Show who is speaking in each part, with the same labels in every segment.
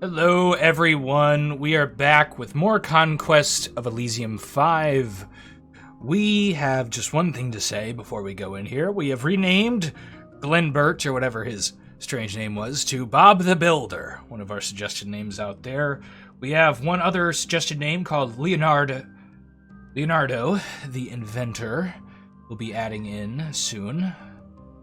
Speaker 1: Hello, everyone. We are back with more Conquest of Elysium 5. We have just one thing to say before we go in here. We have renamed Glenbert, or whatever his strange name was, to Bob the Builder, one of our suggested names out there. We have one other suggested name called Leonardo, the Inventor. We'll be adding in soon.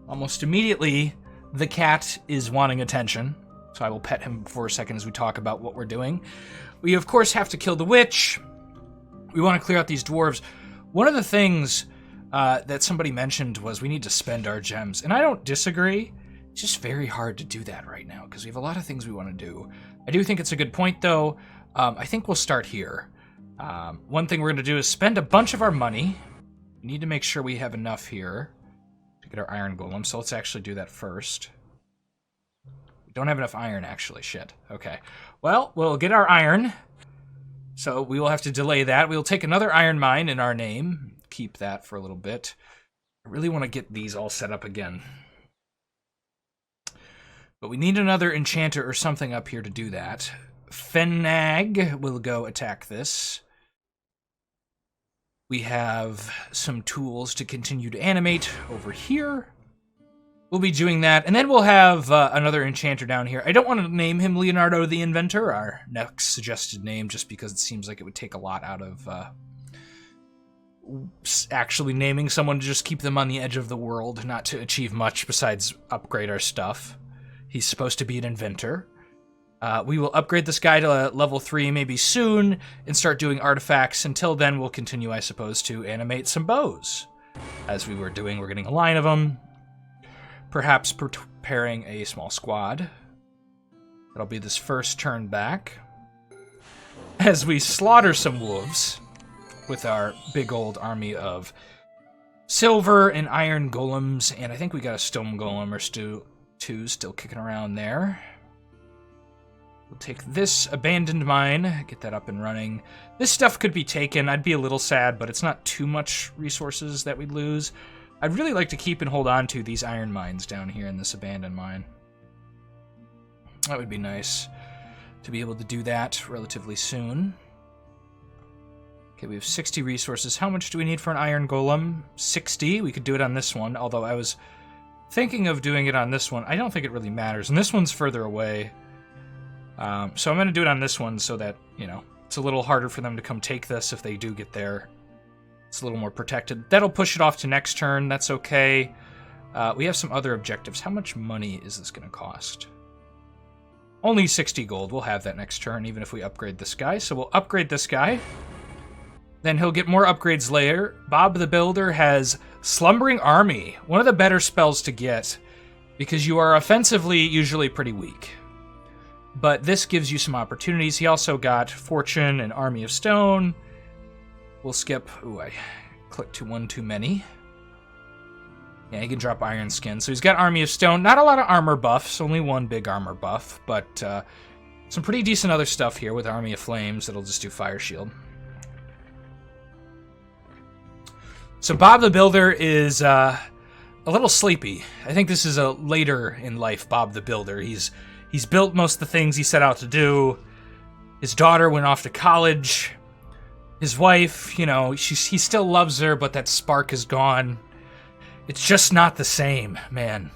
Speaker 1: Almost immediately, the cat is wanting attention. So I will pet him for a second as we talk about what we're doing. We, of course, have to kill the witch. We want to clear out these dwarves. One of the things that somebody mentioned was we need to spend our gems. And I don't disagree. It's just very hard to do that right now because we have a lot of things we want to do. I do think it's a good point, though. I think we'll start here. One thing we're going to do is spend a bunch of our money. We need to make sure we have enough here to get our iron golem. So let's actually do that first. Don't have enough iron, actually. Shit. Okay. Well, we'll get our iron. So we will have to delay that. We'll take another iron mine in our name. Keep that for a little bit. I really want to get these all set up again. But we need another enchanter or something up here to do that. Fennag will go attack this. We have some tools to continue to animate over here. We'll be doing that, and then we'll have another enchanter down here. I don't want to name him Leonardo the Inventor, our next suggested name, just because it seems like it would take a lot out of actually naming someone to just keep them on the edge of the world, not to achieve much besides upgrade our stuff. He's supposed to be an inventor. We will upgrade this guy to level 3 maybe soon and start doing artifacts. Until then, we'll continue, I suppose, to animate some bows. As we were doing, we're getting a line of them. Perhaps preparing a small squad. That'll be this first turn back. As we slaughter some wolves with our big old army of silver and iron golems. And I think we got a stone golem or two still kicking around there. We'll take this abandoned mine, get that up and running. This stuff could be taken. I'd be a little sad, but it's not too much resources that we'd lose. I'd really like to keep and hold on to these iron mines down here in this abandoned mine. That would be nice to be able to do that relatively soon. Okay, we have 60 resources. How much do we need for an iron golem? 60. We could do it on this one, although I was thinking of doing it on this one. I don't think it really matters, and this one's further away. So I'm going to do it on this one so that, you know, it's a little harder for them to come take this if they do get there. It's a little more protected. That'll push it off to next turn. That's okay. We have some other objectives. How much money is this going to cost? Only 60 gold. We'll have that next turn, even if we upgrade this guy. So we'll upgrade this guy. Then he'll get more upgrades later. Bob the Builder has Slumbering Army. One of the better spells to get, because you are offensively usually pretty weak. But this gives you some opportunities. He also got Fortune and Army of Stone. We'll skip. Ooh, I clicked to one too many. Yeah, he can drop Iron Skin. So he's got Army of Stone. Not a lot of armor buffs. Only one big armor buff. But some pretty decent other stuff here with Army of Flames that'll just do Fire Shield. So Bob the Builder is a little sleepy. I think this is a later in life Bob the Builder. He's built most of the things he set out to do. His daughter went off to college. His wife, you know, he still loves her, but that spark is gone. It's just not the same, man.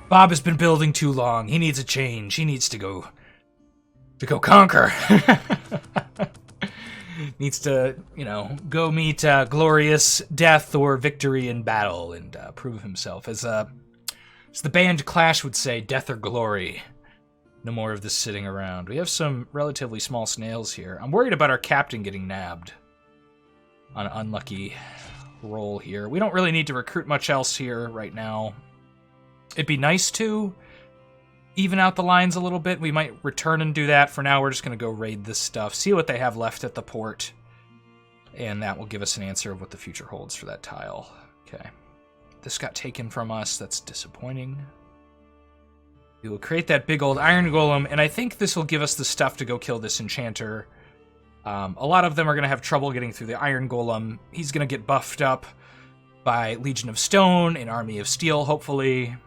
Speaker 1: Bob has been building too long. He needs a change. He needs to go conquer. Needs to, you know, go meet glorious death or victory in battle and prove himself. As the band Clash would say, death or glory. No more of this sitting around. We have some relatively small snails here. I'm worried about our captain getting nabbed on an unlucky roll here. We don't really need to recruit much else here right now. It'd be nice to even out the lines a little bit. We might return and do that. For now, we're just going to go raid this stuff, see what they have left at the port, and that will give us an answer of what the future holds for that tile. Okay. This got taken from us. That's disappointing. We will create that big old iron golem, and I think this will give us the stuff to go kill this enchanter. A lot of them are going to have trouble getting through the iron golem. He's going to get buffed up by Legion of Stone and Army of Steel, hopefully.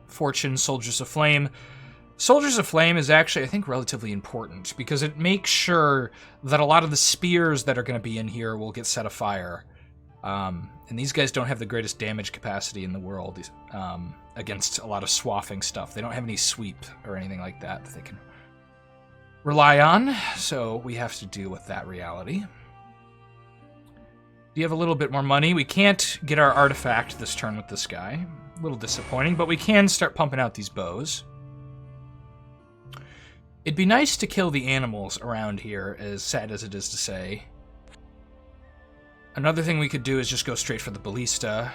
Speaker 1: Fortune, Soldiers of Flame. Soldiers of Flame is actually, I think, relatively important because it makes sure that a lot of the spears that are going to be in here will get set afire. And these guys don't have the greatest damage capacity in the world against a lot of swathing stuff. They don't have any sweep or anything like that they can rely on, so we have to deal with that reality. Do you have a little bit more money? We can't get our artifact this turn with this guy. A little disappointing, but we can start pumping out these bows. It'd be nice to kill the animals around here, as sad as it is to say. Another thing we could do is just go straight for the ballista.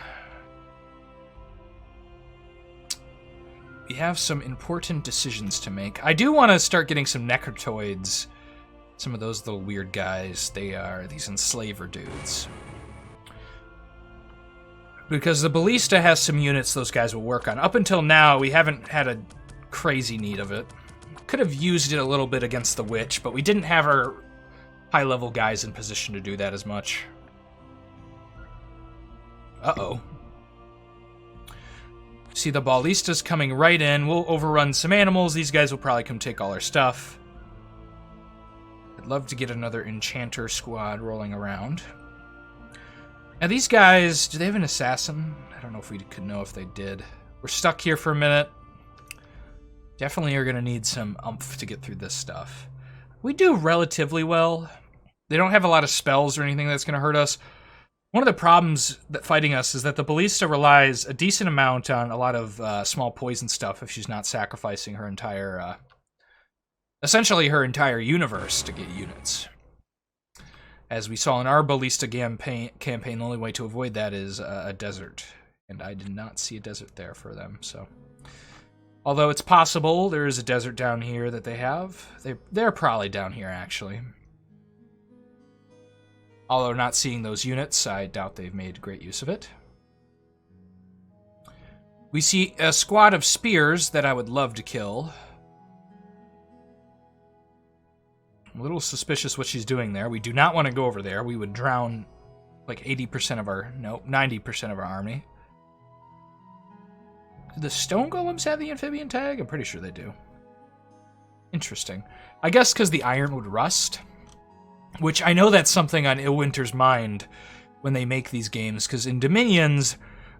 Speaker 1: We have some important decisions to make. I do want to start getting some necrotoids. Some of those little weird guys. They are these enslaver dudes. Because the ballista has some units those guys will work on. Up until now, we haven't had a crazy need of it. Could have used it a little bit against the witch, but we didn't have our high-level guys in position to do that as much. Uh-oh. See, the ballista's coming right in. We'll overrun some animals. These guys will probably come take all our stuff. I'd love to get another Enchanter squad rolling around. Now, these guys, do they have an assassin? I don't know if we could know if they did. We're stuck here for a minute. Definitely are going to need some oomph to get through this stuff. We do relatively well. They don't have a lot of spells or anything that's going to hurt us. One of the problems that fighting us is that the ballista relies a decent amount on a lot of small poison stuff if she's not sacrificing her entire, essentially her entire universe to get units. As we saw in our ballista campaign, the only way to avoid that is a desert. And I did not see a desert there for them, so... Although it's possible there is a desert down here that they have. They're probably down here, actually. Although not seeing those units, I doubt they've made great use of it. We see a squad of spears that I would love to kill. I'm a little suspicious what she's doing there. We do not want to go over there. We would drown like 80% of our... Nope, 90% of our army. Do the stone golems have the amphibian tag? I'm pretty sure they do. Interesting. I guess because the iron would rust. Which I know that's something on Illwinter's mind when they make these games, because in Dominions,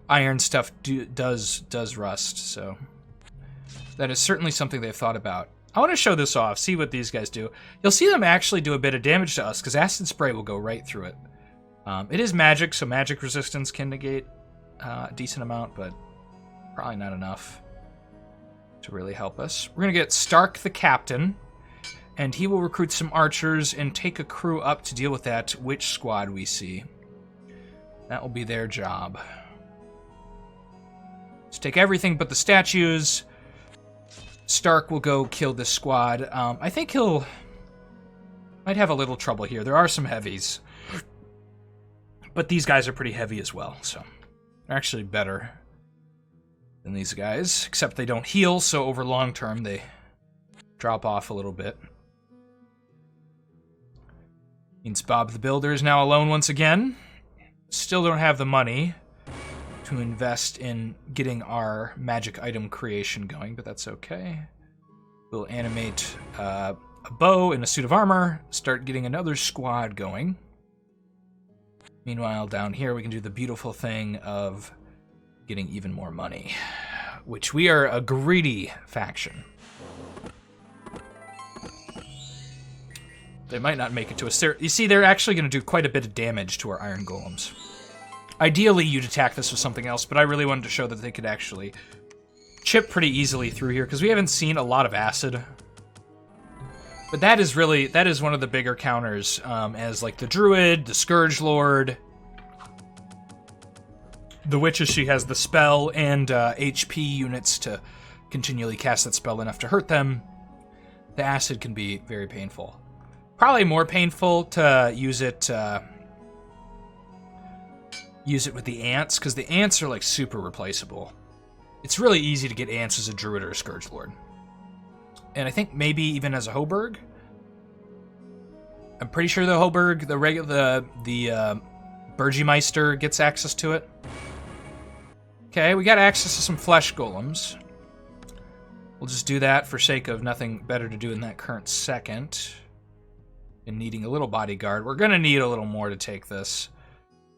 Speaker 1: iron stuff does rust, so... That is certainly something they've thought about. I want to show this off, see what these guys do. You'll see them actually do a bit of damage to us, because acid spray will go right through it. It is magic, so magic resistance can negate a decent amount, but... Probably not enough to really help us. We're going to get Stark the captain, and he will recruit some archers and take a crew up to deal with that witch squad we see. That will be their job. Let's take everything but the statues. Stark will go kill this squad. I think he'll... might have a little trouble here. There are some heavies. But these guys are pretty heavy as well, so... they're actually better than these guys, except they don't heal, so over long term they drop off a little bit. Means Bob the Builder is now alone once again. Still don't have the money to invest in getting our magic item creation going, but that's okay. We'll animate a bow and a suit of armor, start getting another squad going. Meanwhile, down here we can do the beautiful thing of getting even more money, which we are a greedy faction. They might not make it to us. You see, they're actually going to do quite a bit of damage to our iron golems. Ideally, you'd attack this with something else, but I really wanted to show that they could actually chip pretty easily through here, because we haven't seen a lot of acid. But that is one of the bigger counters, as like the Druid, the Scourge Lord... The Witch, she has the spell and HP units to continually cast that spell enough to hurt them. The acid can be very painful. Probably more painful to use it with the ants, because the ants are like super replaceable. It's really easy to get ants as a Druid or a Scourge Lord. And I think maybe even as a Hoberg. I'm pretty sure the Hoberg, the Burgmeister gets access to it. Okay, we got access to some flesh golems. We'll just do that for sake of nothing better to do in that current second. And needing a little bodyguard. We're going to need a little more to take this.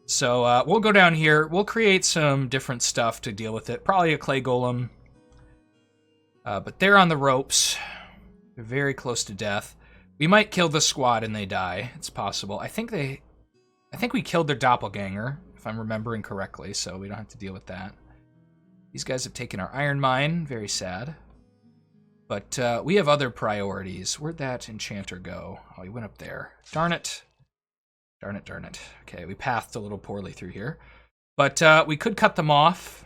Speaker 1: So we'll go down here. We'll create some different stuff to deal with it. Probably a clay golem. But they're on the ropes. They're very close to death. We might kill the squad and they die. It's possible. I think we killed their doppelganger, if I'm remembering correctly, so we don't have to deal with that. These guys have taken our iron mine. Very sad. But we have other priorities. Where'd that enchanter go? Oh, he went up there. Darn it. Darn it, darn it. Okay, we pathed a little poorly through here. But we could cut them off.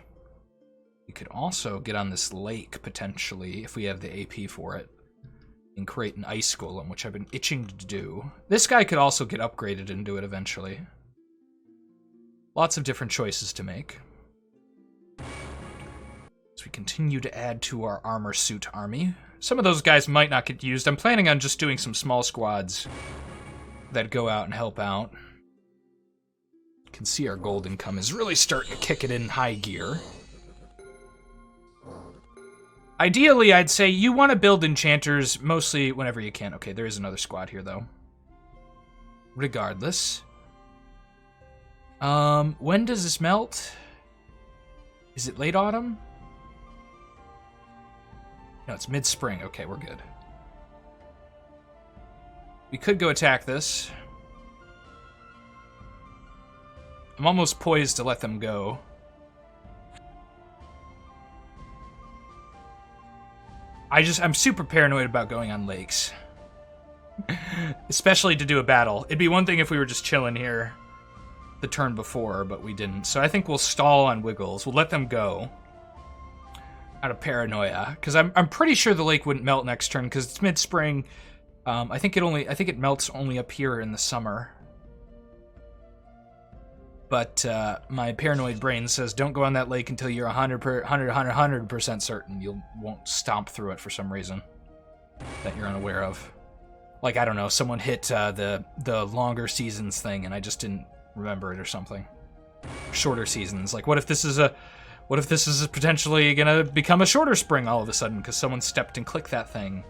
Speaker 1: We could also get on this lake, potentially, if we have the AP for it. And create an ice golem, which I've been itching to do. This guy could also get upgraded and do it eventually. Lots of different choices to make. As we continue to add to our armor suit army. Some of those guys might not get used. I'm planning on just doing some small squads that go out and help out. You can see our gold income is really starting to kick it in high gear. Ideally, I'd say you want to build enchanters mostly whenever you can. Okay, there is another squad here, though. Regardless. When does this melt? Is it late autumn? No, it's mid-spring. Okay, we're good. We could go attack this. I'm almost poised to let them go. I'm super paranoid about going on lakes. Especially to do a battle. It'd be one thing if we were just chilling here the turn before, but we didn't. So I think we'll stall on Wiggles. We'll let them go. Out of paranoia. Because I'm pretty sure the lake wouldn't melt next turn, because it's mid-spring. I think it melts only up here in the summer. But my paranoid brain says don't go on that lake until you're 100% certain you won't stomp through it for some reason that you're unaware of. Like, I don't know, someone hit the longer seasons thing and I just didn't remember it or something. Shorter seasons. Like, what if this is potentially gonna become a shorter spring all of a sudden because someone stepped and clicked that thing?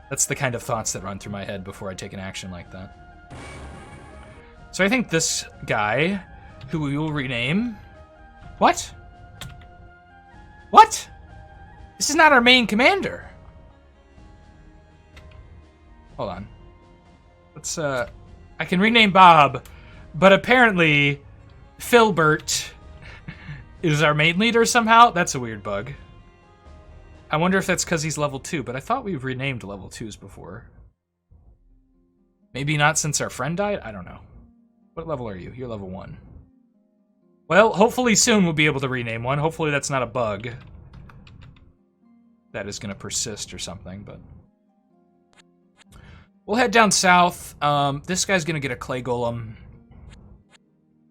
Speaker 1: That's the kind of thoughts that run through my head before I take an action like that. So I think this guy, who we will rename... What? What? This is not our main commander. Hold on. Let's, I can rename Bob, but apparently Filbert is our main leader somehow? That's a weird bug. I wonder if that's because he's level 2, but I thought we've renamed level 2s before. Maybe not since our friend died? I don't know. What level are you? You're level 1. Well, hopefully soon we'll be able to rename one. Hopefully that's not a bug that is going to persist or something, but... We'll head down south. This guy's going to get a clay golem.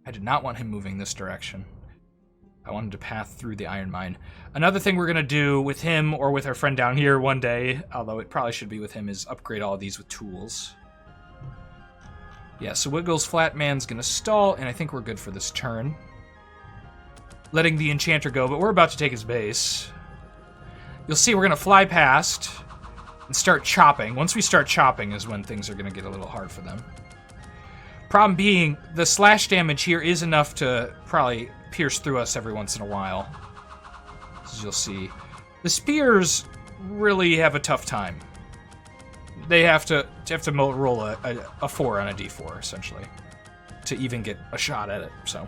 Speaker 1: I did not want him moving this direction. I wanted to path through the iron mine. Another thing we're going to do with him or with our friend down here one day, although it probably should be with him, is upgrade all of these with tools. Yeah, so Wiggles Flatman's going to stall, and I think we're good for this turn. Letting the Enchanter go, but we're about to take his base. You'll see we're going to fly past and start chopping. Once we start chopping is when things are going to get a little hard for them. Problem being, the slash damage here is enough to probably pierce through us every once in a while. As you'll see. The spears really have a tough time. They have to roll a 4 on a d4, essentially, to even get a shot at it, so...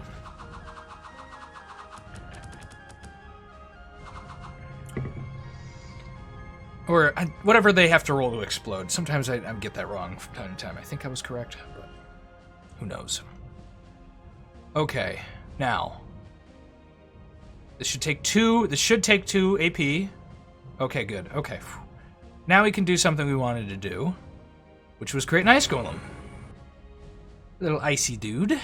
Speaker 1: Or whatever they have to roll to explode. Sometimes I get that wrong from time to time. I think I was correct, but who knows. Okay, now. This should take 2 AP. Okay, good. Okay. Now we can do something we wanted to do, which was create an ice golem. Little icy dude.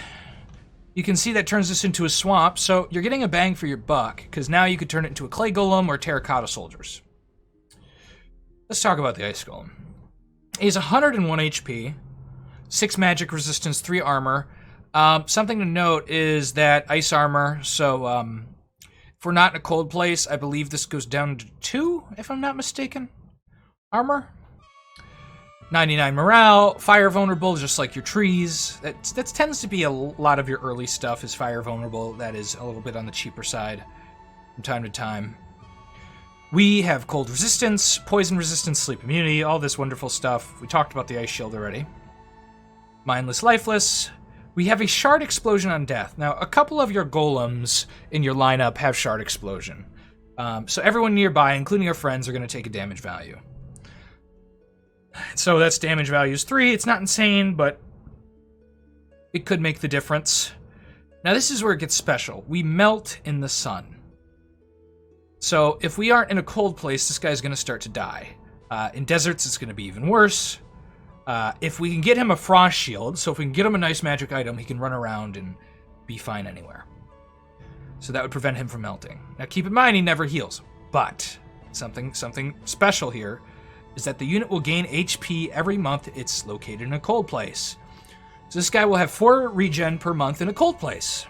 Speaker 1: You can see that turns this into a swamp, so you're getting a bang for your buck, because now you could turn it into a clay golem or terracotta soldiers. Let's talk about the ice golem. He's 101 HP, 6 magic resistance, 3 armor. Something to note is that ice armor, so If we're not in a cold place, I believe this goes down to 2, if I'm not mistaken. Armor. 99 morale. Fire vulnerable, just like your trees. That tends to be a lot of your early stuff is fire vulnerable. That is a little bit on the cheaper side from time to time. We have cold resistance, poison resistance, sleep immunity, all this wonderful stuff. We talked about the ice shield already. Mindless, lifeless. We have a shard explosion on death. Now, a couple of your golems in your lineup have shard explosion. So everyone nearby, including your friends, are going to take a damage value. So that's damage value is 3. It's not insane, but it could make the difference. Now, this is where it gets special. We melt in the sun. So if we aren't in a cold place, this guy's going to start to die. In deserts, it's going to be even worse. If we can get him a frost shield, so if we can get him a nice magic item, he can run around and be fine anywhere. So that would prevent him from melting. Now keep in mind, he never heals. But something special here is that the unit will gain HP every month it's located in a cold place. So this guy will have 4 regen per month in a cold place.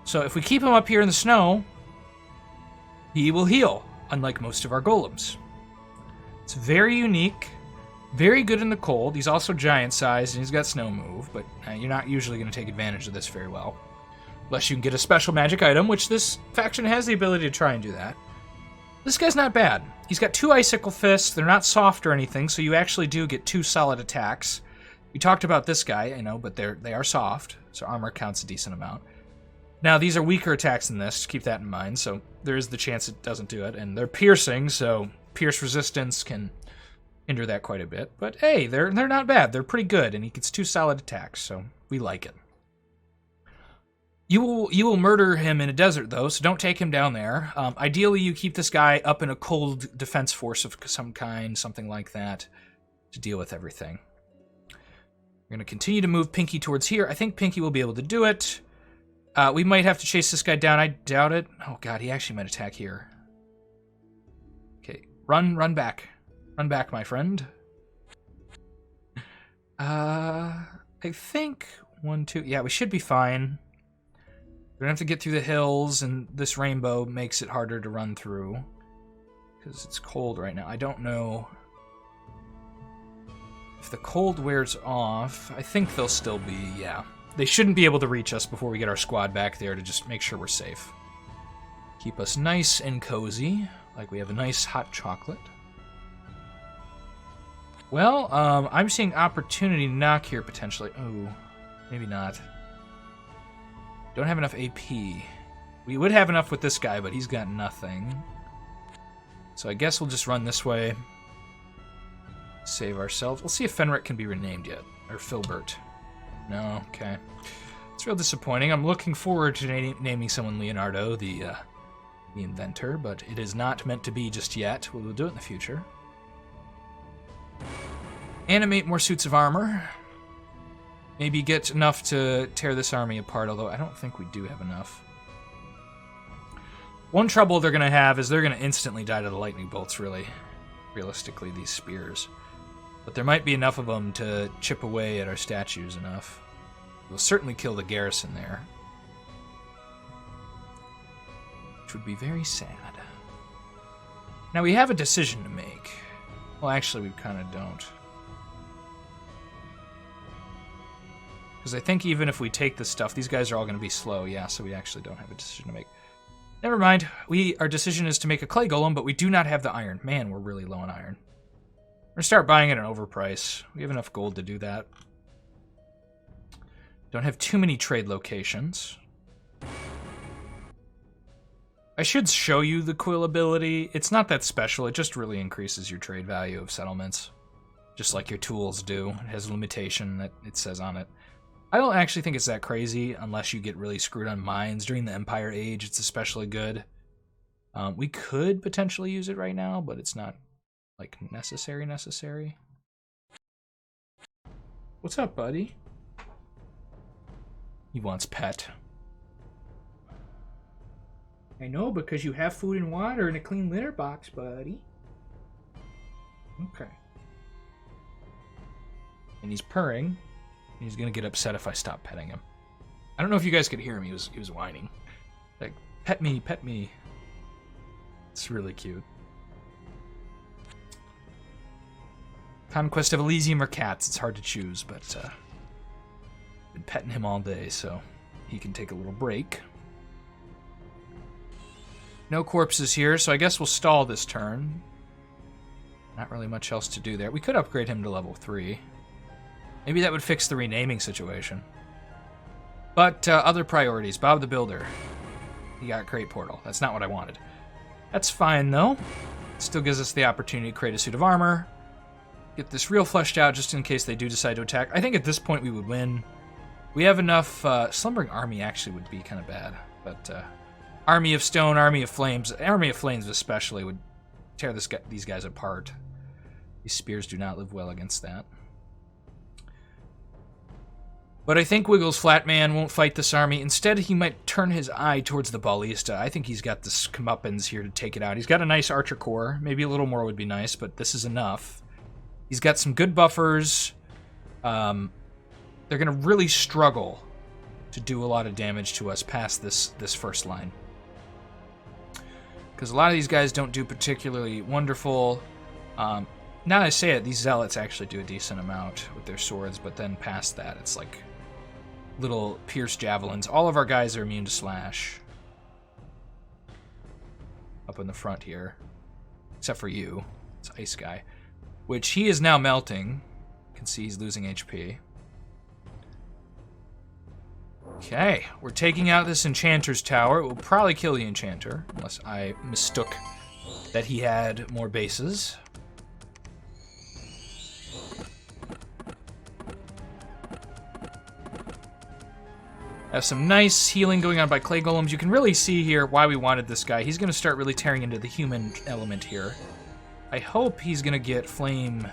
Speaker 1: So if we keep him up here in the snow, he will heal, unlike most of our golems. It's very unique, very good in the cold. He's also giant sized and he's got snow move, but you're not usually going to take advantage of this very well. Unless you can get a special magic item, which this faction has the ability to try and do that. This guy's not bad. He's got 2 icicle fists. They're not soft or anything, so you actually do get 2 solid attacks. We talked about this guy, I know, but they are soft, so armor counts a decent amount. Now, these are weaker attacks than this, keep that in mind, so there is the chance it doesn't do it. And they're piercing, so pierce resistance can hinder that quite a bit. But hey, they're not bad. They're pretty good, and he gets 2 solid attacks, so we like it. You will murder him in a desert, though, so don't take him down there. Ideally, you keep this guy up in a cold defense force of some kind, something like that, to deal with everything. We're going to continue to move Pinky towards here. I think Pinky will be able to do it. We might have to chase this guy down. I doubt it. Oh, God, he actually might attack here. Okay, run back. Run back, my friend. I think 1, 2... Yeah, we should be fine. We don't have to get through the hills, and this rainbow makes it harder to run through. Because it's cold right now. I don't know if the cold wears off. I think they'll still be, yeah. They shouldn't be able to reach us before we get our squad back there to just make sure we're safe. Keep us nice and cozy, like we have a nice hot chocolate. Well, I'm seeing opportunity to knock here, potentially. Oh, maybe not. Don't have enough AP. We would have enough with this guy, but he's got nothing. So I guess we'll just run this way. Save ourselves. We'll see if Fenric can be renamed yet. Or Filbert. No, okay. It's real disappointing. I'm looking forward to naming someone Leonardo, the inventor, but it is not meant to be just yet. We'll do it in the future. Animate more suits of armor. Maybe get enough to tear this army apart, although I don't think we do have enough. One trouble they're going to have is they're going to instantly die to the lightning bolts, really. Realistically, these spears. But there might be enough of them to chip away at our statues enough. We'll certainly kill the garrison there. Which would be very sad. Now, we have a decision to make. Well, actually, we kind of don't. Because I think even if we take this stuff, these guys are all going to be slow. Yeah, so we actually don't have a decision to make. Never mind. Our decision is to make a clay golem, but we do not have the iron. Man, we're really low on iron. We're going to start buying at an overprice. We have enough gold to do that. Don't have too many trade locations. I should show you the quill ability. It's not that special. It just really increases your trade value of settlements. Just like your tools do. It has a limitation that it says on it. I don't actually think it's that crazy unless you get really screwed on mines. During the Empire Age, it's especially good. We could potentially use it right now, but it's not, like, necessary. What's up, buddy? He wants pet. I know, because you have food and water and a clean litter box, buddy. Okay. And he's purring. He's gonna get upset if I stop petting him. I don't know if you guys could hear him. He was whining. Like, Pet me, pet me. It's really cute. Conquest of Elysium or cats? It's hard to choose, but been petting him all day, so he can take a little break. No corpses here, so I guess we'll stall this turn. Not really much else to do there. We could upgrade him to level 3. Maybe that would fix the renaming situation. But other priorities. Bob the Builder. He got Crate Portal. That's not what I wanted. That's fine, though. Still gives us the opportunity to create a suit of armor. Get this real fleshed out just in case they do decide to attack. I think at this point we would win. We have enough... Slumbering Army actually would be kind of bad. But Army of Stone, Army of Flames. Army of Flames especially would tear these guys apart. These spears do not live well against that. But I think Wiggles Flatman won't fight this army. Instead, he might turn his eye towards the Ballista. I think he's got this comeuppance here to take it out. He's got a nice archer core. Maybe a little more would be nice, but this is enough. He's got some good buffers. They're going to really struggle to do a lot of damage to us past this first line. Because a lot of these guys don't do particularly wonderful. Now that I say it, these zealots actually do a decent amount with their swords, but then past that, it's like little pierce javelins. All of our guys are immune to slash. Up in the front here. Except for you. It's Ice Guy. Which he is now melting. You can see he's losing HP. Okay, we're taking out this Enchanter's tower. It will probably kill the Enchanter, unless I mistook that he had more bases. Have some nice healing going on by clay golems. You can really see here why we wanted this guy. He's going to start really tearing into the human element here. I hope he's going to get flame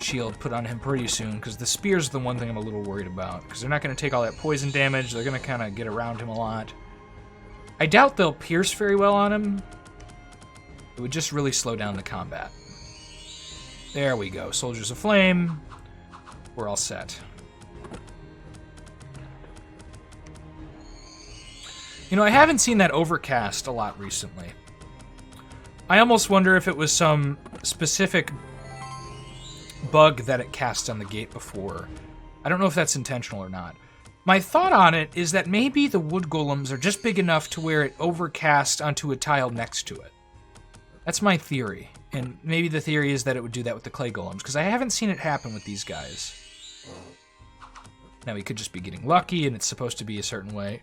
Speaker 1: shield put on him pretty soon, because the spear's the one thing I'm a little worried about, because they're not going to take all that poison damage. They're going to kind of get around him a lot. I doubt they'll pierce very well on him. It would just really slow down the combat. There we go. Soldiers of Flame. We're all set. You know, I haven't seen that overcast a lot recently. I almost wonder if it was some specific bug that it cast on the gate before. I don't know if that's intentional or not. My thought on it is that maybe the wood golems are just big enough to where it overcast onto a tile next to it. That's my theory. And maybe the theory is that it would do that with the clay golems, because I haven't seen it happen with these guys. Now, we could just be getting lucky, and it's supposed to be a certain way.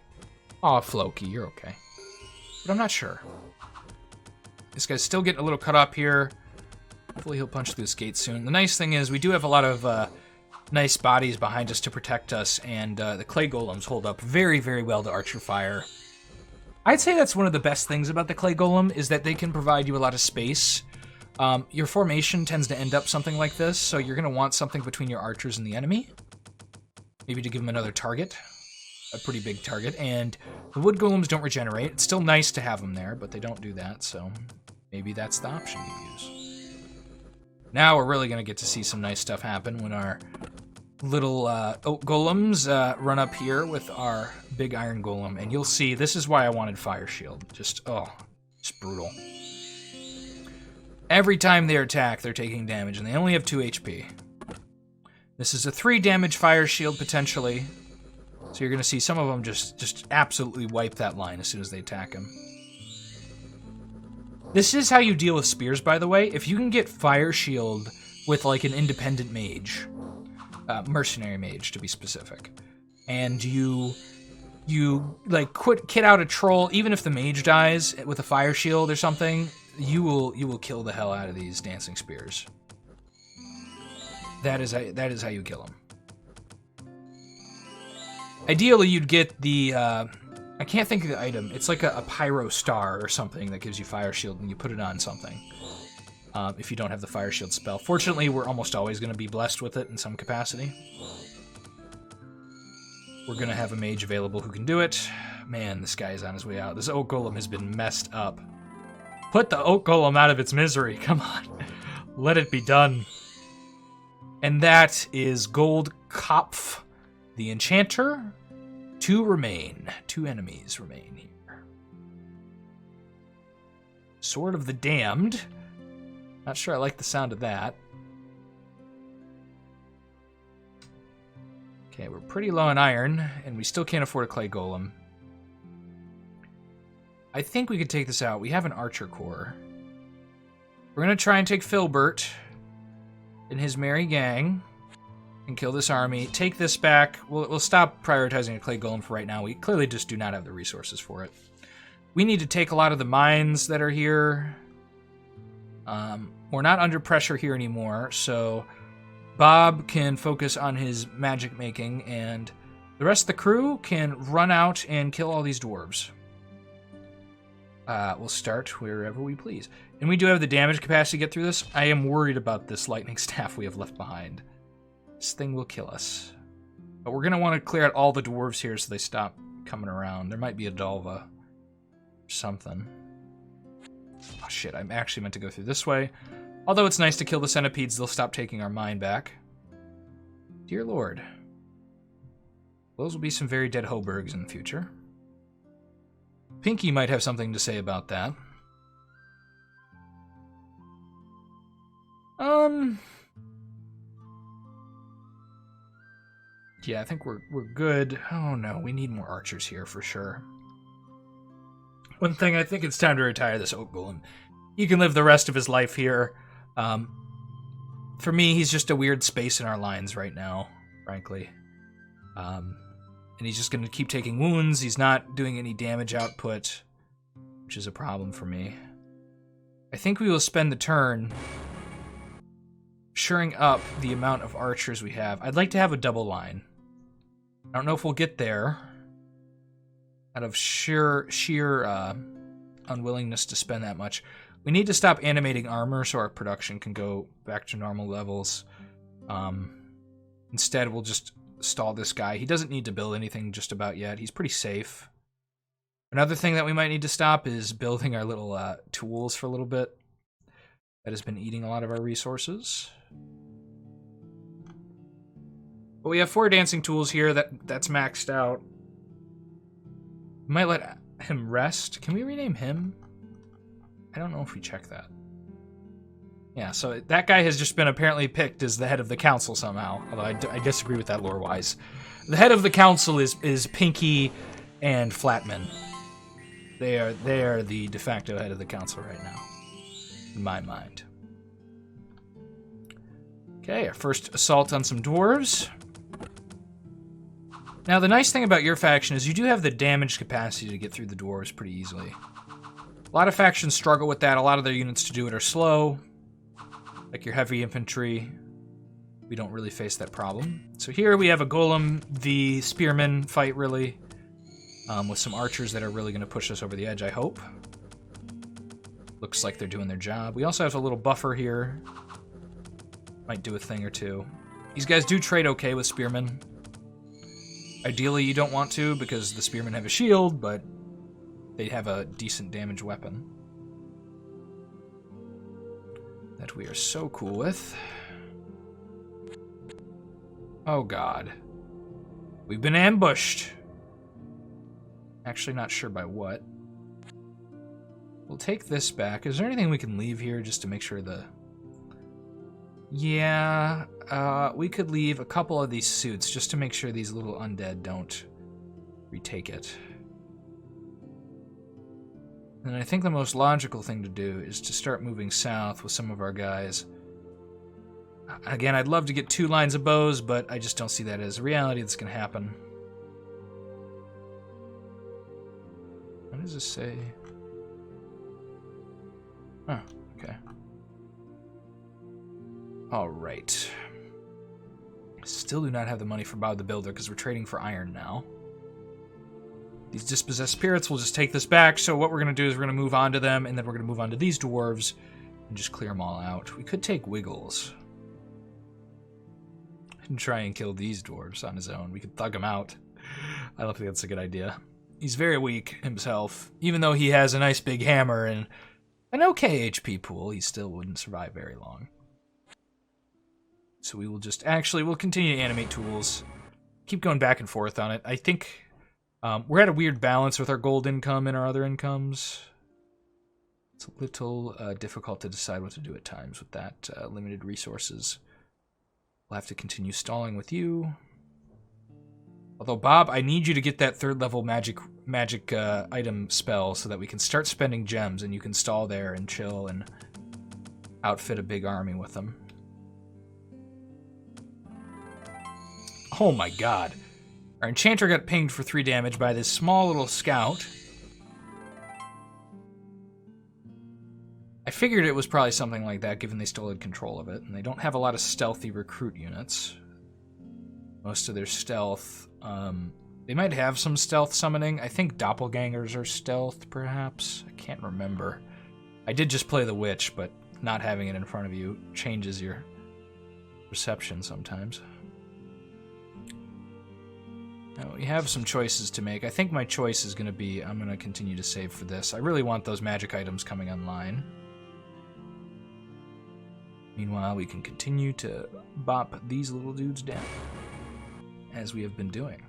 Speaker 1: Aw, Floki, you're okay. But I'm not sure. This guy's still getting a little cut up here. Hopefully he'll punch through this gate soon. The nice thing is we do have a lot of nice bodies behind us to protect us, and the clay golems hold up very, very well to archer fire. I'd say that's one of the best things about the clay golem, is that they can provide you a lot of space. Your formation tends to end up something like this, so you're going to want something between your archers and the enemy. Maybe to give them another target. A pretty big target, and the wood golems don't regenerate. It's still nice to have them there, but they don't do that, so maybe that's the option you use. Now we're really going to get to see some nice stuff happen when our little oak golems run up here with our big iron golem, and you'll see this is why I wanted Fire Shield. Just brutal. Every time they attack, they're taking damage, and they only have 2 HP. This is a 3 damage Fire Shield, potentially. So you're going to see some of them just absolutely wipe that line as soon as they attack him. This is how you deal with spears, by the way. If you can get Fire Shield with, like, an independent mage, mercenary mage, to be specific, and you like, kit out a troll, even if the mage dies with a Fire Shield or something, you will kill the hell out of these dancing spears. That is how you kill them. Ideally, you'd get the, I can't think of the item. It's like a pyro star or something that gives you Fire Shield, and you put it on something. If you don't have the Fire Shield spell. Fortunately, we're almost always going to be blessed with it in some capacity. We're going to have a mage available who can do it. Man, this guy is on his way out. This Oak Golem has been messed up. Put the Oak Golem out of its misery. Come on. Let it be done. And that is Gold Kopf. The Enchanter, 2 remain. 2 enemies remain here. Sword of the Damned. Not sure I like the sound of that. Okay, we're pretty low on iron, and we still can't afford a clay golem. I think we could take this out. We have an archer corps. We're going to try and take Filbert and his merry gang and kill this army. Take this back. We'll stop prioritizing a clay golem for right now. We clearly just do not have the resources for it. We need to take a lot of the mines that are here. We're not under pressure here anymore, so Bob can focus on his magic making, and the rest of the crew can run out and kill all these dwarves. We'll start wherever we please. And we do have the damage capacity to get through this. I am worried about this lightning staff we have left behind. This thing will kill us. But we're going to want to clear out all the dwarves here so they stop coming around. There might be a Dalva or something. Oh shit, I'm actually meant to go through this way. Although it's nice to kill the centipedes, they'll stop taking our mine back. Dear Lord. Those will be some very dead Hobergs in the future. Pinky might have something to say about that. Yeah, I think we're good. Oh no, we need more archers here for sure. One thing, I think it's time to retire this Oak Golem. He can live the rest of his life here. For me, he's just a weird space in our lines right now, frankly. And he's just going to keep taking wounds. He's not doing any damage output, which is a problem for me. I think we will spend the turn shoring up the amount of archers we have. I'd like to have a double line. I don't know if we'll get there out of sheer unwillingness to spend that much. We need to stop animating armor so our production can go back to normal levels. Instead, we'll just stall this guy. He doesn't need to build anything just about yet. He's pretty safe. Another thing that we might need to stop is building our little tools for a little bit. That has been eating a lot of our resources. But we have 4 dancing tools here. That's maxed out. We might let him rest. Can we rename him? I don't know if we check that. Yeah, so that guy has just been apparently picked as the head of the council somehow. Although I disagree with that lore-wise. The head of the council is Pinky and Flatman. They are the de facto head of the council right now, in my mind. Okay, our first assault on some dwarves. Now, the nice thing about your faction is you do have the damage capacity to get through the dwarves pretty easily. A lot of factions struggle with that. A lot of their units to do it are slow. Like your heavy infantry. We don't really face that problem. So here we have a Golem v Spearman fight, really. With some archers that are really going to push us over the edge, I hope. Looks like they're doing their job. We also have a little buffer here. Might do a thing or two. These guys do trade okay with Spearmen. Ideally, you don't want to because the Spearmen have a shield, but they have a decent damage weapon. That we are so cool with. Oh god. We've been ambushed. Actually not sure by what. We'll take this back. Is there anything we can leave here just to make sure the... Yeah, we could leave a couple of these suits just to make sure these little undead don't retake it. And I think the most logical thing to do is to start moving south with some of our guys. Again, I'd love to get 2 lines of bows, but I just don't see that as a reality that's going to happen. What does this say? Oh, okay. Alright. Still do not have the money for Bob the Builder because we're trading for iron now. These dispossessed spirits will just take this back, so what we're going to do is we're going to move on to them, and then we're going to move on to these dwarves and just clear them all out. We could take Wiggles and try and kill these dwarves on his own. We could thug him out. I don't think that's a good idea. He's very weak himself. Even though he has a nice big hammer and an okay HP pool, he still wouldn't survive very long. So we will just... Actually, we'll continue to animate tools. Keep going back and forth on it. I think we're at a weird balance with our gold income and our other incomes. It's a little difficult to decide what to do at times with that limited resources. We'll have to continue stalling with you. Although, Bob, I need you to get that 3rd level magic item spell so that we can start spending gems and you can stall there and chill and outfit a big army with them. Oh my god. Our Enchanter got pinged for 3 damage by this small little scout. I figured it was probably something like that, given they still had control of it, and they don't have a lot of stealthy recruit units. Most of their stealth... they might have some stealth summoning. I think doppelgangers are stealth, perhaps. I can't remember. I did just play the witch, but not having it in front of you changes your perception sometimes. Now, we have some choices to make. I think my choice is going to be I'm going to continue to save for this. I really want those magic items coming online. Meanwhile, we can continue to bop these little dudes down, as we have been doing.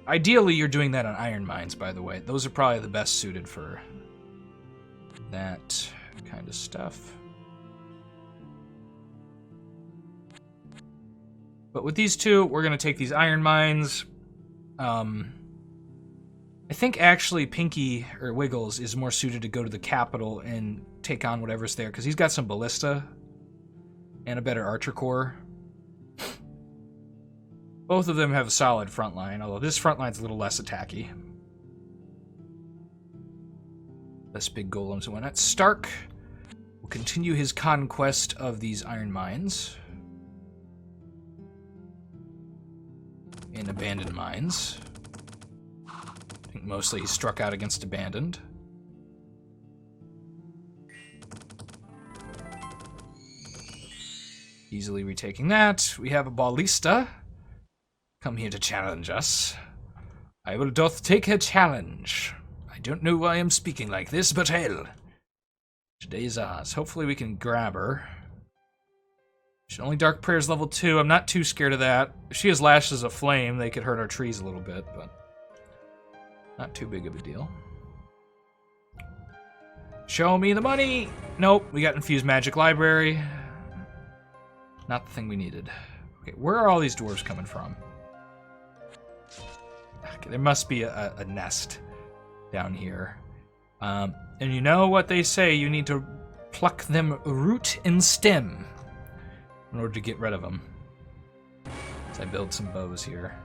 Speaker 1: Ideally, you're doing that on iron mines, by the way. Those are probably the best suited for that kind of stuff. But with these two, we're going to take these iron mines. I think actually Pinky, or Wiggles, is more suited to go to the capital and take on whatever's there, because he's got some ballista and a better archer corps. Both of them have a solid front line, although this front line's a little less attacky. Less big golems and whatnot. Stark will continue his conquest of these iron mines. And abandoned mines. I think mostly he struck out against abandoned. Easily retaking that. We have a ballista. Come here to challenge us. I will doth take a challenge. I don't know why I'm speaking like this, but hell. Today is ours. Hopefully we can grab her. She's only Dark Prayer's level 2. I'm not too scared of that. If she has Lashes of Flame, they could hurt our trees a little bit, but not too big of a deal. Show me the money! Nope, we got Infused Magic Library. Not the thing we needed. Okay, where are all these dwarves coming from? Okay, there must be a nest down here. And you know what they say, you need to pluck them root and stem in order to get rid of them. So I build some bows here.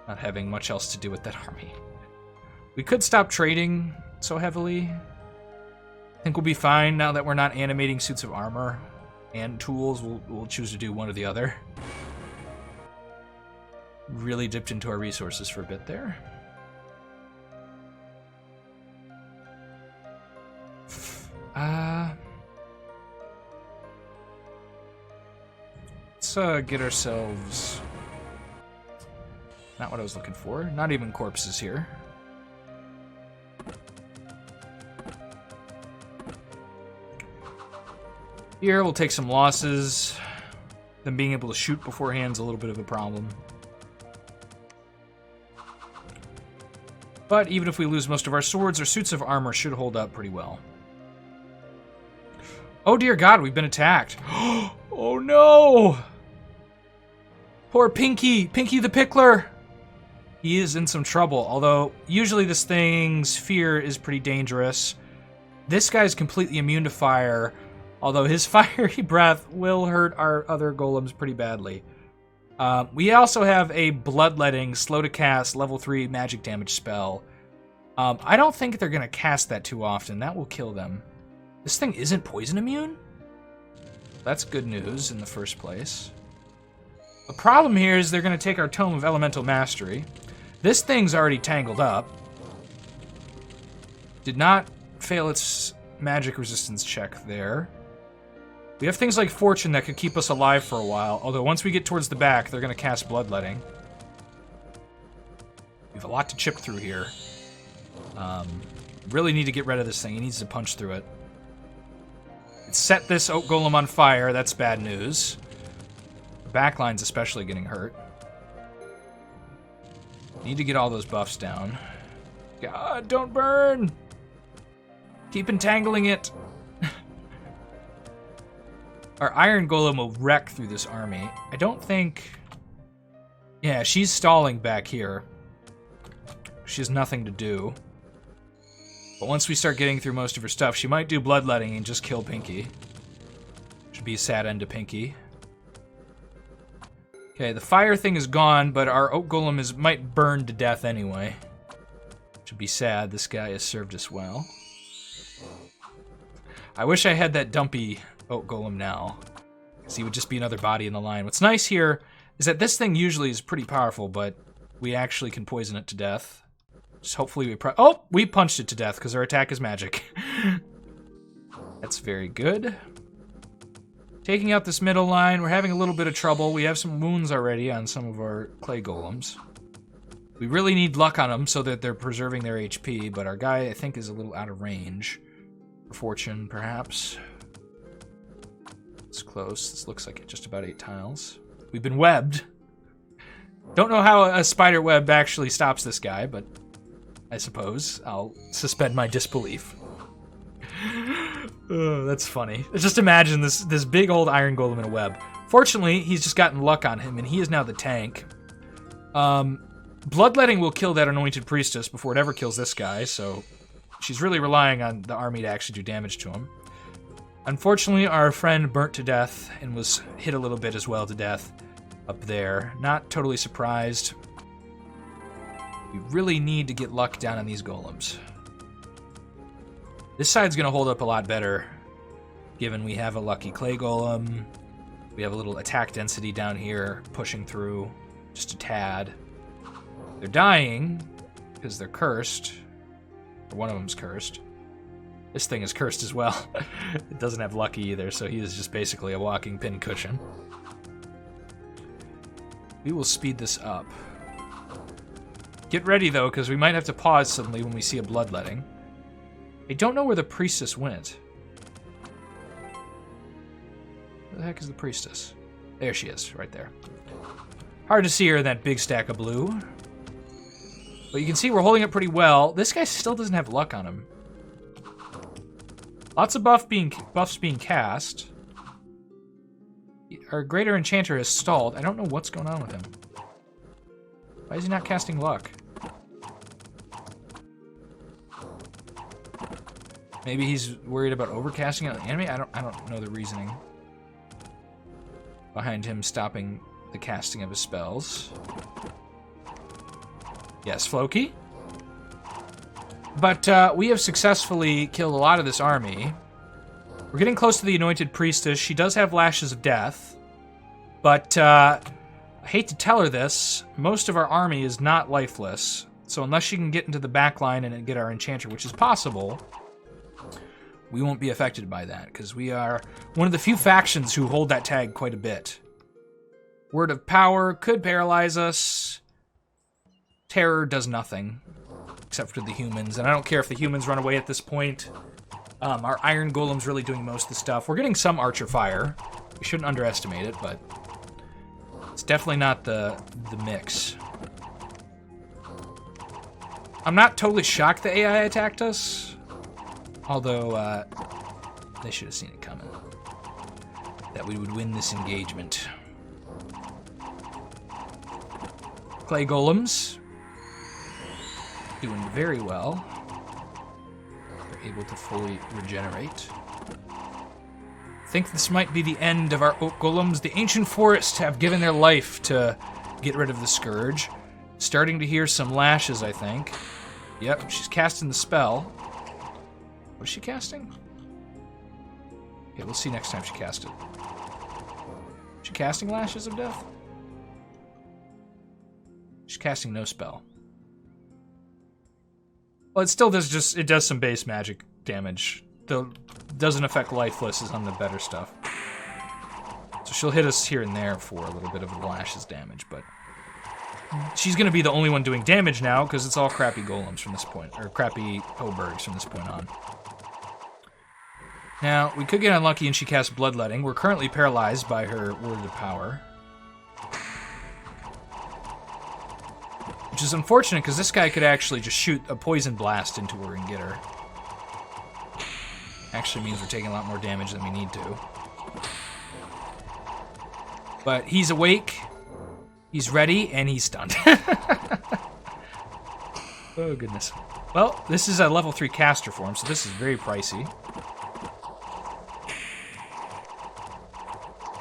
Speaker 1: Not having much else to do with that army. We could stop trading so heavily. I think we'll be fine now that we're not animating suits of armor and tools. We'll choose to do one or the other. Really dipped into our resources for a bit there. Let's get ourselves... Not what I was looking for. Not even corpses here. Here, we'll take some losses. Them being able to shoot beforehand is a little bit of a problem. But even if we lose most of our swords, our suits of armor should hold up pretty well. Oh dear God, we've been attacked. Oh no! Poor Pinky! Pinky the Pickler! He is in some trouble, although usually this thing's fear is pretty dangerous. This guy's completely immune to fire, although his fiery breath will hurt our other golems pretty badly. We also have a bloodletting, slow to cast, level 3 magic damage spell. I don't think they're going to cast that too often. That will kill them. This thing isn't poison immune? That's good news in the first place. The problem here is they're going to take our Tome of Elemental Mastery. This thing's already tangled up. Did not fail its magic resistance check there. We have things like Fortune that could keep us alive for a while, although once we get towards the back, they're going to cast Bloodletting. We have a lot to chip through here. Really need to get rid of this thing. He needs to punch through it. It set this Oak Golem on fire. That's bad news. The backline's especially getting hurt. Need to get all those buffs down. God, don't burn! Keep entangling it. Our Iron Golem will wreck through this army. I don't think... Yeah, she's stalling back here. She has nothing to do. But once we start getting through most of her stuff, she might do bloodletting and just kill Pinky. Should be a sad end to Pinky. Okay, the fire thing is gone, but our Oak Golem might burn to death anyway. Should be sad. This guy has served us well. I wish I had that dumpy Oak Golem now, because he would just be another body in the line. What's nice here is that this thing usually is pretty powerful, but we actually can poison it to death. Just hopefully we punched it to death because our attack is magic. That's very good. Taking out this middle line, we're having a little bit of trouble. We have some wounds already on some of our clay golems. We really need luck on them so that they're preserving their HP, but our guy, I think, is a little out of range. For fortune, perhaps. It's close. This looks like just about 8 tiles. We've been webbed. Don't know how a spider web actually stops this guy, but I suppose I'll suspend my disbelief. Oh, that's funny. Just imagine this big old Iron Golem in a web. Fortunately, he's just gotten luck on him, and he is now the tank. Bloodletting will kill that Anointed Priestess before it ever kills this guy, so she's really relying on the army to actually do damage to him. Unfortunately, our friend burnt to death and was hit a little bit as well to death up there. Not totally surprised. We really need to get luck down on these golems. This side's going to hold up a lot better, given we have a lucky clay golem. We have a little attack density down here, pushing through just a tad. They're dying because they're cursed. Or one of them's cursed. This thing is cursed as well. It doesn't have lucky either, so he is just basically a walking pincushion. We will speed this up. Get ready, though, because we might have to pause suddenly when we see a bloodletting. I don't know where the priestess went. Where the heck is the priestess? There she is, right there. Hard to see her in that big stack of blue. But you can see we're holding it pretty well. This guy still doesn't have luck on him. Lots of buffs being cast. Our Greater Enchanter has stalled. I don't know what's going on with him. Why is he not casting luck? Maybe he's worried about overcasting on the enemy? I don't know the reasoning behind him stopping the casting of his spells. Yes, Floki. But we have successfully killed a lot of this army. We're getting close to the Anointed Priestess. She does have Lashes of Death. But I hate to tell her this, most of our army is not lifeless. So unless she can get into the back line and get our Enchanter, which is possible, we won't be affected by that, because we are one of the few factions who hold that tag quite a bit. Word of Power could paralyze us. Terror does nothing, except for the humans, and I don't care if the humans run away at this point. Our Iron Golem's really doing most of the stuff. We're getting some Archer Fire. We shouldn't underestimate it, but it's definitely not the mix. I'm not totally shocked the AI attacked us, although they should have seen it coming, that we would win this engagement. Clay Golems doing very well. They're able to fully regenerate. I think this might be the end of our Oak Golems. The ancient forests have given their life to get rid of the Scourge. Starting to hear some lashes, I think. Yep, she's casting the spell. What is she casting? Okay, we'll see next time she casts it. Is she casting Lashes of Death? She's casting no spell. Well, it still does it does some base magic damage. Though doesn't affect lifeless on the better stuff. So she'll hit us here and there for a little bit of Lashes damage, but she's going to be the only one doing damage now because it's all crappy golems from this point, or crappy Hobergs from this point on. Now, we could get unlucky and she casts Bloodletting. We're currently paralyzed by her Word of Power. Which is unfortunate, because this guy could actually just shoot a poison blast into her and get her. Actually means we're taking a lot more damage than we need to. But he's awake, he's ready, and he's stunned. Oh, goodness. Well, this is a level 3 caster form, so this is very pricey.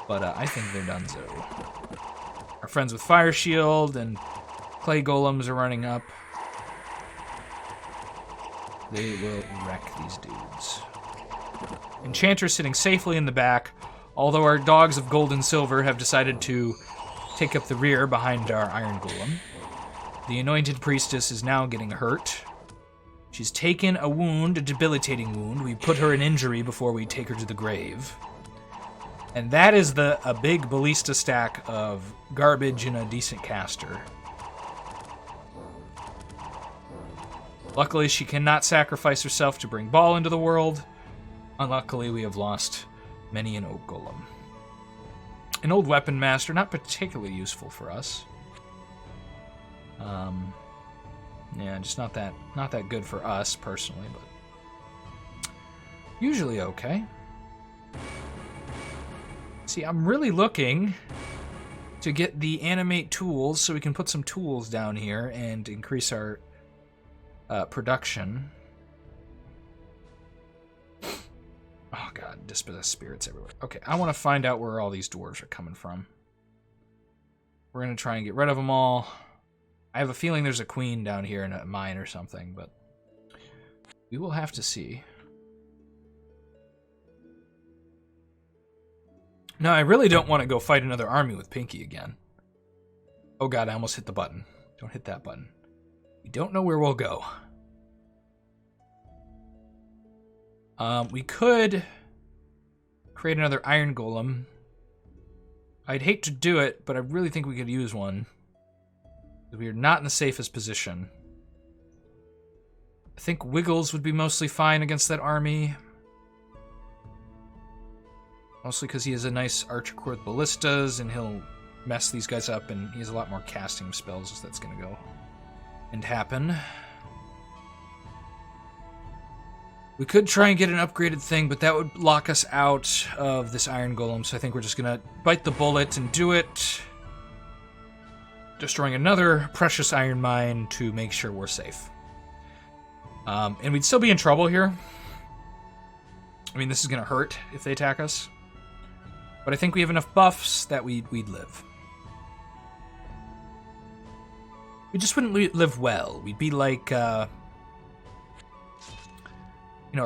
Speaker 1: But I think they're donezo. Our friends with Fire Shield and Clay Golems are running up. They will wreck these dudes. Enchanter sitting safely in the back, although our dogs of gold and silver have decided to take up the rear behind our Iron Golem. The Anointed Priestess is now getting hurt. She's taken a wound, a debilitating wound. We put her in injury before we take her to the grave. And that is a big ballista stack of garbage in a decent caster. Luckily, she cannot sacrifice herself to bring Bhaal into the world. Unluckily, we have lost many an Oak Golem. An old weapon master, not particularly useful for us. Yeah, just not that good for us personally, but usually okay. See, I'm really looking to get the animate tools so we can put some tools down here and increase our production. Oh god, dispossessed spirits everywhere. Okay, I want to find out where all these dwarves are coming from. We're going to try and get rid of them all. I have a feeling there's a queen down here in a mine or something, but we will have to see. No, I really don't want to go fight another army with Pinky again. Oh god, I almost hit the button. Don't hit that button. We don't know where we'll go. We could create another Iron Golem. I'd hate to do it, but I really think we could use one. We are not in the safest position. I think Wiggles would be mostly fine against that army. Mostly because he has a nice archer core with ballistas, and he'll mess these guys up, and he has a lot more casting spells, so that's going to go and happen. We could try and get an upgraded thing, but that would lock us out of this Iron Golem, so I think we're just going to bite the bullet and do it. Destroying another precious iron mine to make sure we're safe. And we'd still be in trouble here. I mean, this is going to hurt if they attack us. But I think we have enough buffs that we'd live. We just wouldn't live well. We'd be like, our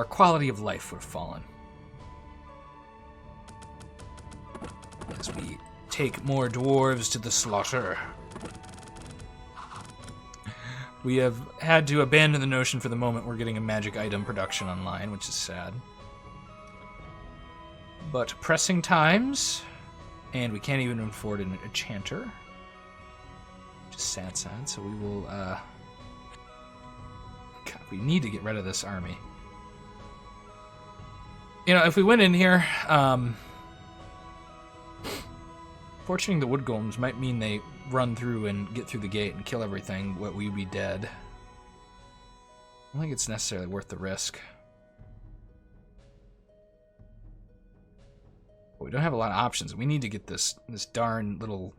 Speaker 1: quality of life would have fallen. As we take more dwarves to the slaughter. We have had to abandon the notion for the moment we're getting a magic item production online, which is sad. But pressing times, and we can't even afford an Enchanter. Which is sad, so we will, God, we need to get rid of this army. If we went in here, fortuning the wood golems might mean they run through and get through the gate and kill everything, but we'd be dead. I don't think it's necessarily worth the risk. But we don't have a lot of options. We need to get this darn little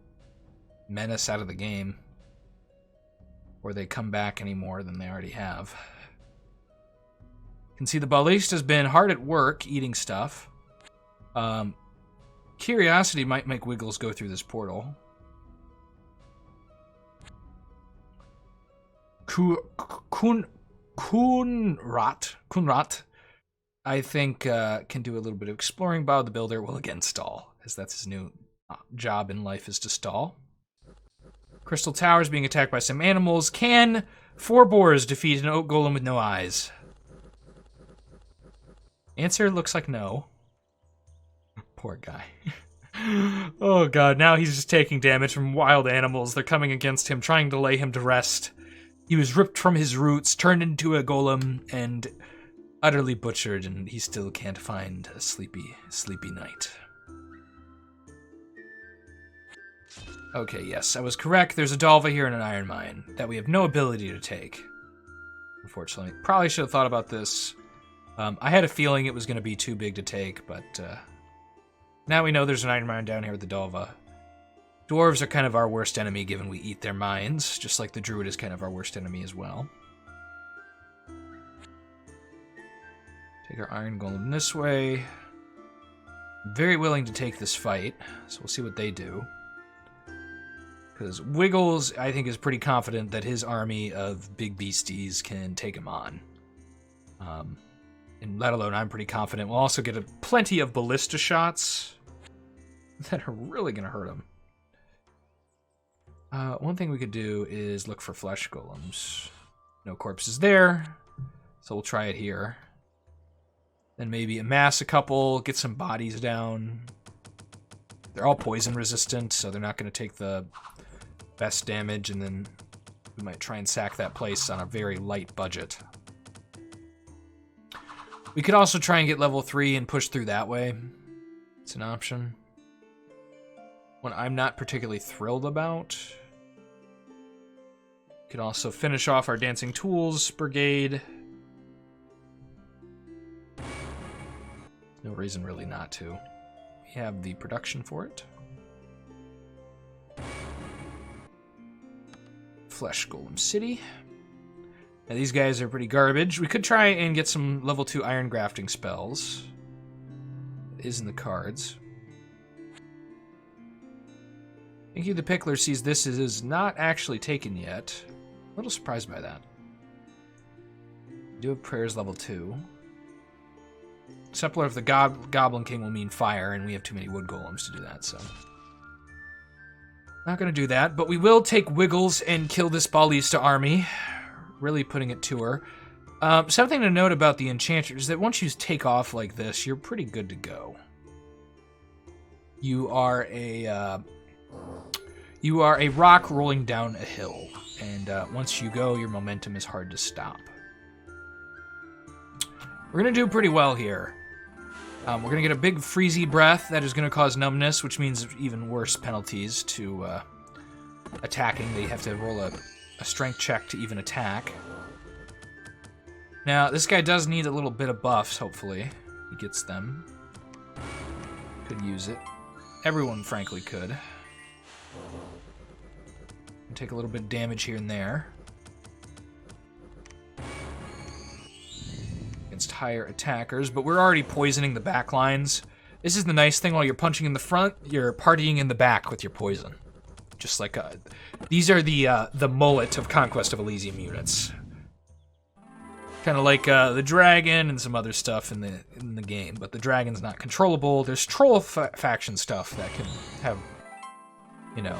Speaker 1: menace out of the game, or they come back any more than they already have. You can see the ballista's been hard at work eating stuff. Curiosity might make Wiggles go through this portal. Kunrat, I think, can do a little bit of exploring. Bhaal the Builder will again stall, as that's his new job in life, is to stall. Crystal Tower is being attacked by some animals. Can 4 boars defeat an oak golem with no eyes? Answer looks like no. Poor guy. Oh god, now he's just taking damage from wild animals. They're coming against him, trying to lay him to rest. He was ripped from his roots, turned into a golem, and utterly butchered, and he still can't find a sleepy night. Okay, yes, I was correct. There's a Dalva here and an Iron Mine that we have no ability to take. Unfortunately. Probably should have thought about this. I had a feeling it was going to be too big to take, but now we know there's an Iron Mine down here with the Dalva. Dwarves are kind of our worst enemy given we eat their mines, just like the Druid is kind of our worst enemy as well. Take our Iron Golem this way. I'm very willing to take this fight, so we'll see what they do. Because Wiggles, I think, is pretty confident that his army of big beasties can take him on. And let alone, I'm pretty confident we'll also get plenty of ballista shots that are really going to hurt him. One thing we could do is look for flesh golems. No corpses there, so we'll try it here. Then maybe amass a couple, get some bodies down. They're all poison resistant, so they're not going to take the best damage, and then we might try and sack that place on a very light budget. We could also try and get level 3 and push through that way. It's an option. One I'm not particularly thrilled about. Could also finish off our Dancing Tools Brigade. No reason really not to. We have the production for it. Flesh Golem City. Now these guys are pretty garbage. We could try and get some level 2 iron grafting spells. It is in the cards. Inky the Pickler sees this is not actually taken yet. A little surprised by that. We do have prayers level 2. Except if the Goblin King will mean fire, and we have too many wood golems to do that, so. Not going to do that, but we will take Wiggles and kill this Ballista army. Really putting it to her. Something to note about the Enchanter is that once you take off like this, you're pretty good to go. You are a rock rolling down a hill, and once you go, your momentum is hard to stop. We're going to do pretty well here. We're going to get a big freezy breath that is going to cause numbness, which means even worse penalties to attacking. They have to roll a strength check to even attack. Now, this guy does need a little bit of buffs, hopefully. He gets them. Could use it. Everyone, frankly, could. Take a little bit of damage here and there. Higher attackers, but we're already poisoning the back lines. This is the nice thing: while you're punching in the front, you're partying in the back with your poison. Just like these are the mullet of Conquest of Elysium units. Kind of like the dragon and some other stuff in the game, but the dragon's not controllable. There's troll faction stuff that can have, you know,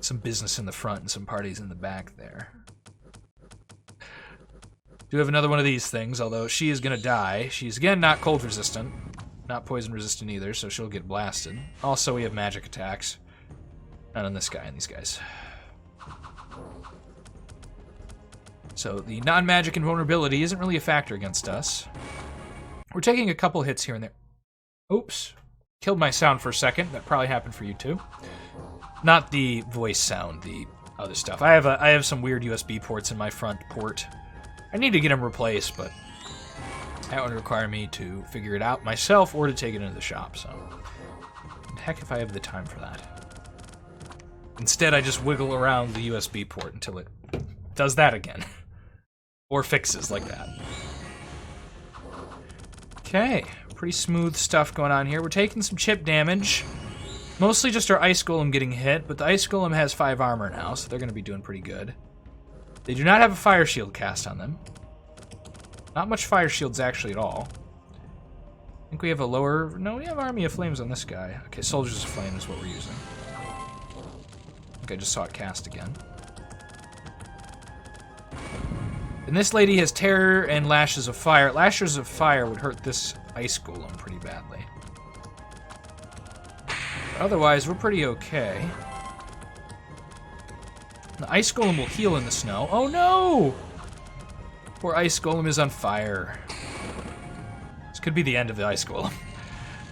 Speaker 1: some business in the front and some parties in the back there. Do have another one of these things, although she is going to die. She's, again, not cold resistant. Not poison resistant either, so she'll get blasted. Also, we have magic attacks. Not on this guy, and these guys. So the non-magic invulnerability isn't really a factor against us. We're taking a couple hits here and there. Oops. Killed my sound for a second. That probably happened for you too. Not the voice sound, the other stuff. I have some weird USB ports in my front port. I need to get them replaced, but that would require me to figure it out myself or to take it into the shop, so. Heck if I have the time for that. Instead, I just wiggle around the USB port until it does that again. Or fixes like that. Okay, pretty smooth stuff going on here. We're taking some chip damage. Mostly just our Ice Golem getting hit, but the Ice Golem has 5 armor now, so they're going to be doing pretty good. They do not have a fire shield cast on them. Not much fire shields actually at all. I think we have a lower... No, we have Army of Flames on this guy. Okay, Soldiers of Flame is what we're using. I think I just saw it cast again. And this lady has Terror and Lashes of Fire. Lashes of Fire would hurt this Ice Golem pretty badly. But otherwise, we're pretty okay. The Ice Golem will heal in the snow. Oh no! Poor Ice Golem is on fire. This could be the end of the Ice Golem.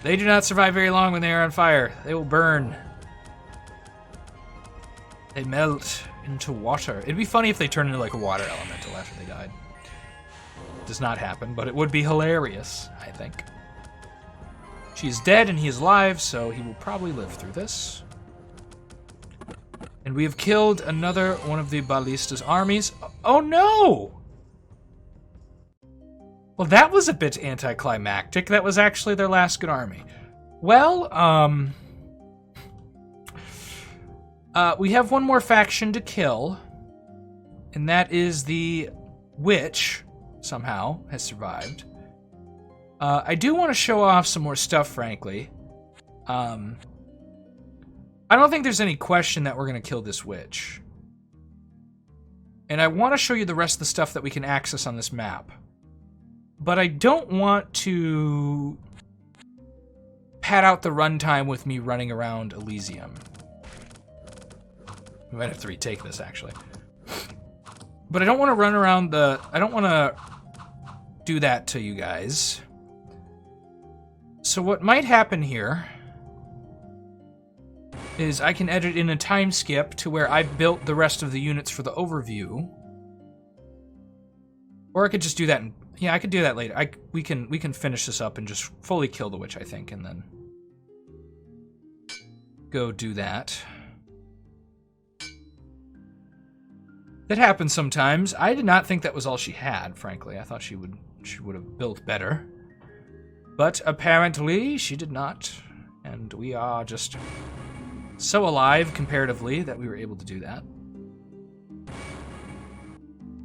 Speaker 1: They do not survive very long when they are on fire. They will burn. They melt into water. It'd be funny if they turned into like a water elemental after they died. Does not happen, but it would be hilarious, I think. She's dead and he is alive, so he will probably live through this. And we have killed another one of the Ballista's armies. Oh no! Well, that was a bit anticlimactic. That was actually their last good army. Well, we have one more faction to kill, and that is the witch, somehow, has survived. I do want to show off some more stuff, frankly. I don't think there's any question that we're going to kill this witch. And I want to show you the rest of the stuff that we can access on this map. But I don't want to pad out the runtime with me running around Elysium. We might have to retake this, actually. But I don't want to run around the... I don't want to do that to you guys. So what might happen here is I can edit in a time skip to where I've built the rest of the units for the overview. Or I could just do that. Yeah, I could do that later. We can finish this up and just fully kill the witch, I think, and then go do that. That happens sometimes. I did not think that was all she had, frankly. I thought she would have built better. But apparently she did not. And we are just so alive comparatively that we were able to do that.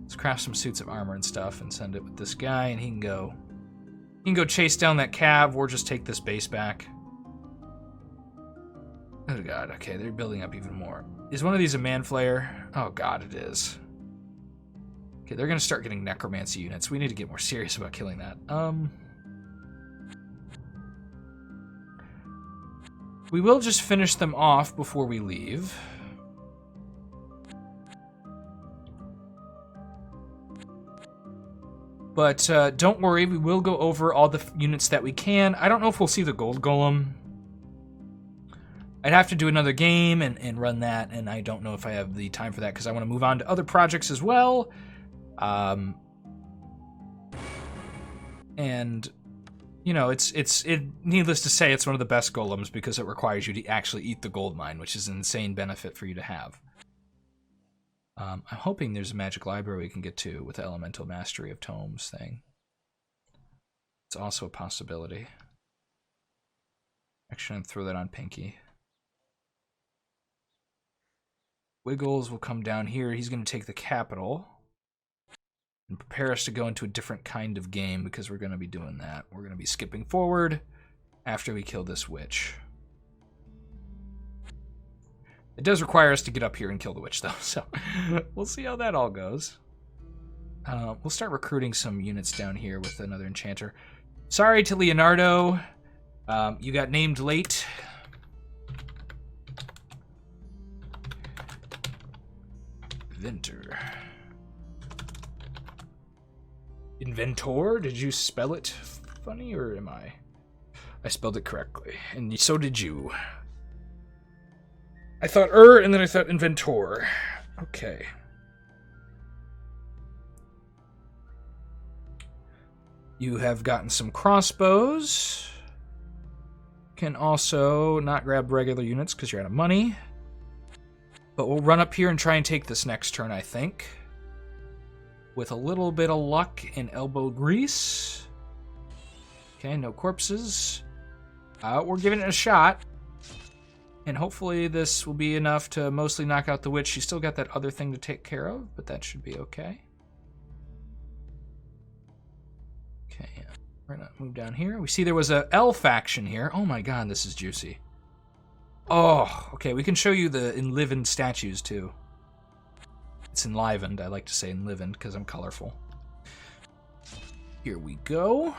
Speaker 1: Let's craft some suits of armor and stuff and send it with this guy, and he can go chase down that cav or just take this base back. Oh god, okay, they're building up even more. Is one of these a manflayer? Oh god, it is. Okay, they're gonna start getting necromancy units. We need to get more serious about killing that. We will just finish them off before we leave. But don't worry, we will go over all the units that we can. I don't know if we'll see the gold golem. I'd have to do another game and run that, and I don't know if I have the time for that because I want to move on to other projects as well. And you know, it's needless to say, it's one of the best golems because it requires you to actually eat the gold mine, which is an insane benefit for you to have. I'm hoping there's a magic library we can get to with the Elemental Mastery of Tomes thing. It's also a possibility. Actually, I'm gonna throw that on Pinky. Wiggles will come down here. He's going to take the capital and prepare us to go into a different kind of game because we're going to be doing that. We're going to be skipping forward after we kill this witch. It does require us to get up here and kill the witch, though, so we'll see how that all goes. We'll start recruiting some units down here with another enchanter. Sorry to Leonardo. You got named late. Inventor. Inventor? Did you spell it funny, or am I? I spelled it correctly, and so did you. I thought and then I thought inventor. Okay. You have gotten some crossbows. Can also not grab regular units because you're out of money. But we'll run up here and try and take this next turn, I think. With a little bit of luck and elbow grease. Okay, no corpses. We're giving it a shot. And hopefully this will be enough to mostly knock out the witch. She's still got that other thing to take care of, but that should be okay. Okay, yeah. We're gonna move down here. We see there was a L faction here. Oh my god, this is juicy. Oh, okay, we can show you the enlivened statues, too. It's enlivened, I like to say enlivened, because I'm colorful. Here we go.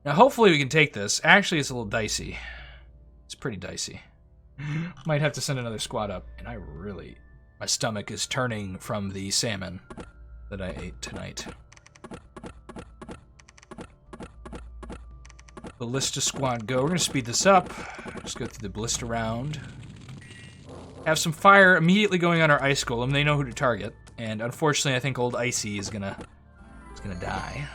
Speaker 1: Now, hopefully we can take this. Actually, it's a little dicey. It's pretty dicey. Might have to send another squad up. And my stomach is turning from the salmon that I ate tonight. Ballista squad go. We're going to speed this up. Just go through the ballista round. Have some fire immediately going on our ice golem. They know who to target. And unfortunately, I think old Icy is gonna die.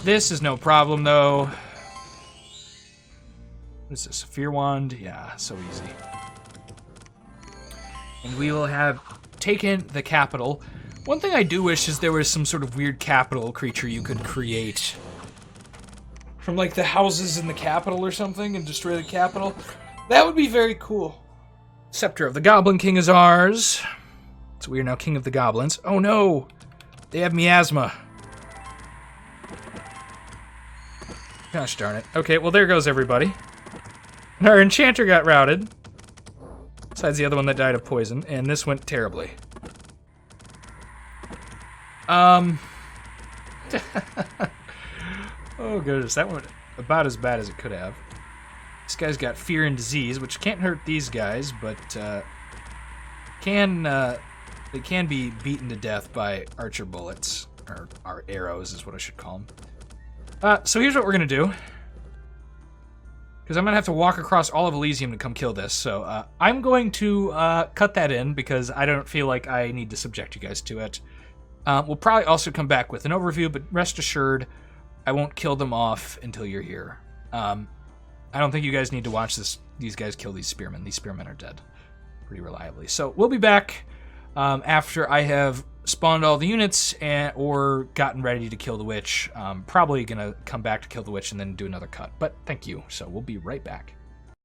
Speaker 1: This is no problem, though. What is this? A fear wand? Yeah, so easy. And we will have taken the capital. One thing I do wish is there was some sort of weird capital creature you could create from, like, the houses in the capital or something and destroy the capital. That would be very cool. Scepter of the Goblin King is ours. So we are now King of the Goblins. Oh no! They have miasma. Gosh darn it. Okay, well there goes everybody. And our Enchanter got routed. Besides the other one that died of poison, and this went terribly. Oh goodness, that went about as bad as it could have. This guy's got fear and disease, which can't hurt these guys, but they can be beaten to death by archer bullets, or our arrows is what I should call them. So here's what we're gonna do, because I'm gonna have to walk across all of Elysium to come kill this. So I'm going to cut that in because I don't feel like I need to subject you guys to it. We'll probably also come back with an overview, but rest assured, I won't kill them off until you're here. I don't think you guys need to watch these guys kill these spearmen. These spearmen are dead pretty reliably. So we'll be back after I have spawned all the units or gotten ready to kill the witch. Probably going to come back to kill the witch and then do another cut. But thank you. So we'll be right back.